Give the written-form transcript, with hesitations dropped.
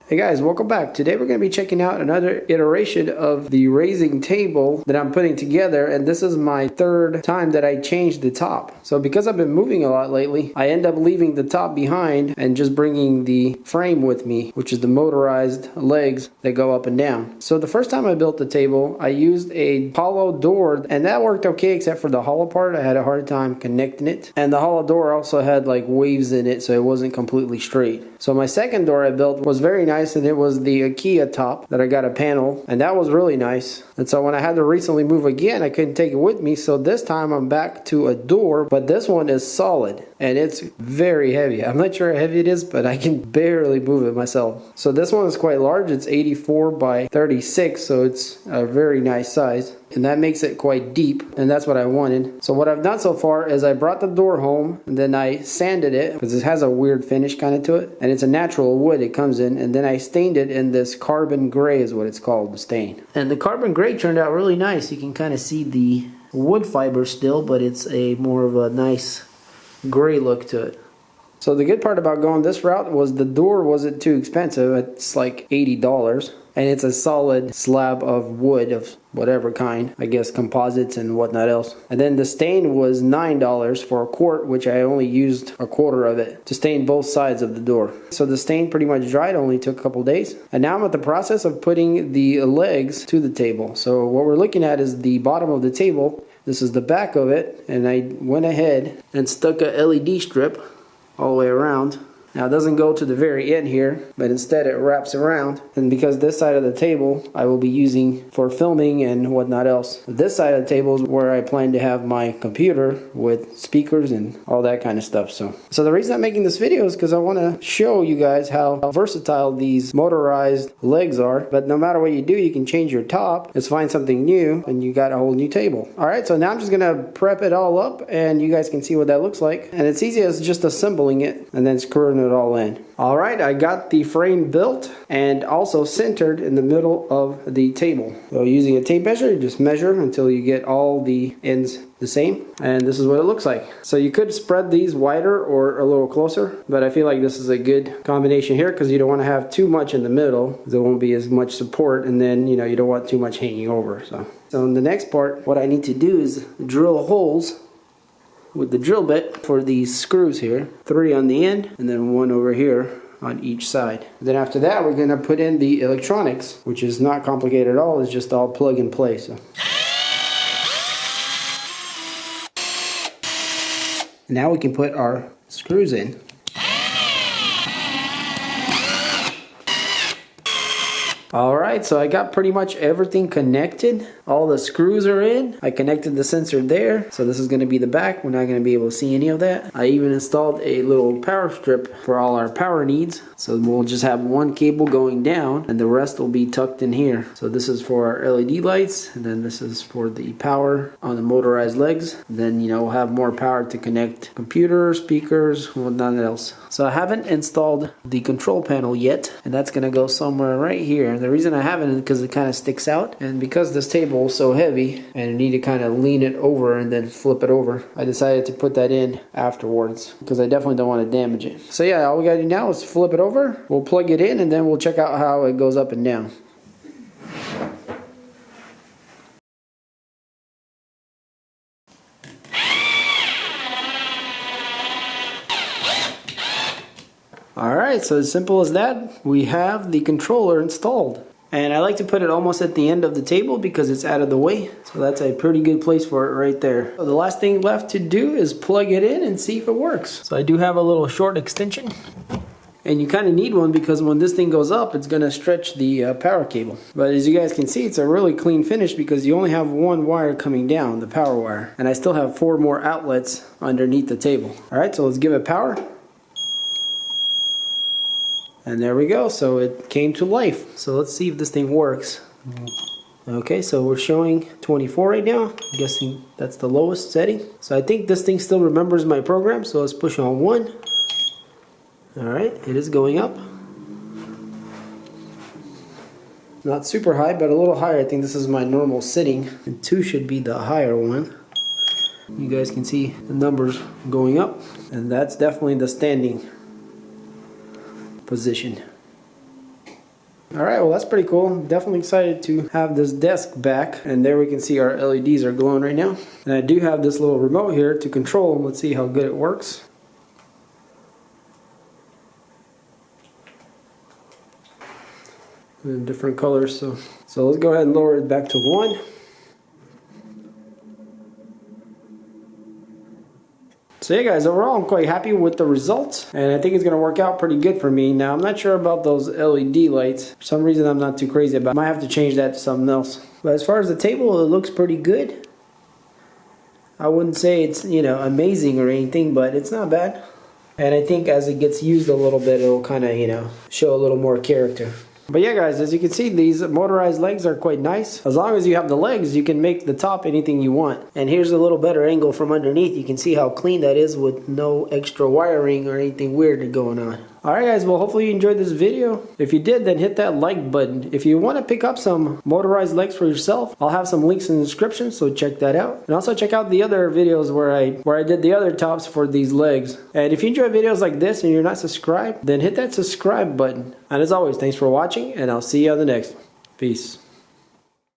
Hey guys, welcome back. Today we're going to be checking out another iteration of the raising table that I'm putting together, and this is my third time that I changed the top. So because I've been moving a lot lately, I end up leaving the top behind and just bringing the frame with me, which is the motorized legs that go up and down. So the first time I built the table, I used a hollow door, and that worked okay except for the hollow part. I had a hard time connecting it, and the hollow door also had like waves in it, so it wasn't completely straight. So my second door I built was very nice, and it was the IKEA top that I got a panel, and that was really nice. And so when I had to recently move again, I couldn't take it with me, so this time I'm back to a door, but this one is solid and it's very heavy. I'm not sure how heavy it is, but I can barely move it myself. So this one is quite large. It's 84 by 36, so it's a very nice size, and that makes it quite deep, and that's what I wanted. So what I've done so far is I brought the door home, and then I sanded it because it has a weird finish kind of to it, and it's a natural wood it comes in, and then I stained it in this carbon gray is what it's called, the stain. And the carbon gray turned out really nice. You can kind of see the wood fiber still, but it's a more of a nice gray look to it. So the good part about going this route was the door wasn't too expensive. It's like $80, and it's a solid slab of wood of whatever kind, I guess composites and whatnot else. And then the stain was $9 for a quart, which I only used a quarter of it to stain both sides of the door. So the stain pretty much dried, only took a couple days. And now I'm at the process of putting the legs to the table. So what we're looking at is the bottom of the table. This is the back of it, and I went ahead and stuck a LED strip all the way around. Now it doesn't go to the very end here, but instead it wraps around. And because this side of the table I will be using for filming and whatnot else. This side of the table is where I plan to have my computer with speakers and all that kind of stuff. So the reason I'm making this video is because I want to show you guys how versatile these motorized legs are. But no matter what you do, you can change your top. Just find something new and you got a whole new table. Alright, so now I'm just going to prep it all up and you guys can see what that looks like. And it's easy as just assembling it and then screwing it all in. Alright, I got the frame built and also centered in the middle of the table. So using a tape measure, you just measure until you get all the ends the same, and this is what it looks like. So you could spread these wider or a little closer, but I feel like this is a good combination here because you don't want to have too much in the middle. There won't be as much support, and then you don't want too much hanging over. So in the next part, what I need to do is drill holes with the drill bit for these screws here, 3 on the end and then 1 over here on each side. Then after that, we're going to put in the electronics, which is not complicated at all. It's just all plug and play. So now we can put our screws in. Alright, so I got pretty much everything connected. All the screws are in. I connected the sensor there. So this is going to be the back. We're not going to be able to see any of that. I even installed a little power strip for all our power needs. So we'll just have one cable going down and the rest will be tucked in here. So this is for our LED lights, and then this is for the power on the motorized legs. And then we'll have more power to connect computers, speakers, whatnot else. So I haven't installed the control panel yet, and that's going to go somewhere right here. The reason I haven't is because it kind of sticks out, and because this table is so heavy and I need to kind of lean it over and then flip it over, I decided to put that in afterwards because I definitely don't want to damage it. So yeah, all we gotta do now is flip it over, we'll plug it in, and then we'll check out how it goes up and down. Alright, so as simple as that, we have the controller installed. And I like to put it almost at the end of the table because it's out of the way. So that's a pretty good place for it right there. So the last thing left to do is plug it in and see if it works. So I do have a little short extension. And you kind of need one because when this thing goes up, it's going to stretch the power cable. But as you guys can see, it's a really clean finish because you only have 1 wire coming down, the power wire. And I still have 4 more outlets underneath the table. Alright, so let's give it power. And there we go, so it came to life. So let's see if this thing works. Okay, so we're showing 24 right now. I'm guessing that's the lowest setting. So I think this thing still remembers my program, so let's push on 1. Alright, it is going up. Not super high, but a little higher. I think this is my normal setting. And 2 should be the higher one. You guys can see the numbers going up, and that's definitely the standing position. Alright, well that's pretty cool. Definitely excited to have this desk back. And there we can see our LEDs are glowing right now. And I do have this little remote here to control them. Let's see how good it works. In different colors, so let's go ahead and lower it back to 1. So yeah guys, overall I'm quite happy with the results, and I think it's going to work out pretty good for me. Now I'm not sure about those LED lights. For some reason I'm not too crazy about it. I might have to change that to something else. But as far as the table, it looks pretty good. I wouldn't say it's, you know, amazing or anything, but it's not bad. And I think as it gets used a little bit, it'll kind of, you know, show a little more character. But yeah guys, as you can see, these motorized legs are quite nice. As long as you have the legs, you can make the top anything you want. And here's a little better angle from underneath. You can see how clean that is with no extra wiring or anything weird going on. Alright guys, well hopefully you enjoyed this video. If you did, then hit that like button. If you want to pick up some motorized legs for yourself, I'll have some links in the description, so check that out. And also check out the other videos where I did the other tops for these legs. And if you enjoy videos like this and you're not subscribed, then hit that subscribe button. And as always, thanks for watching, and I'll see you on the next. Peace.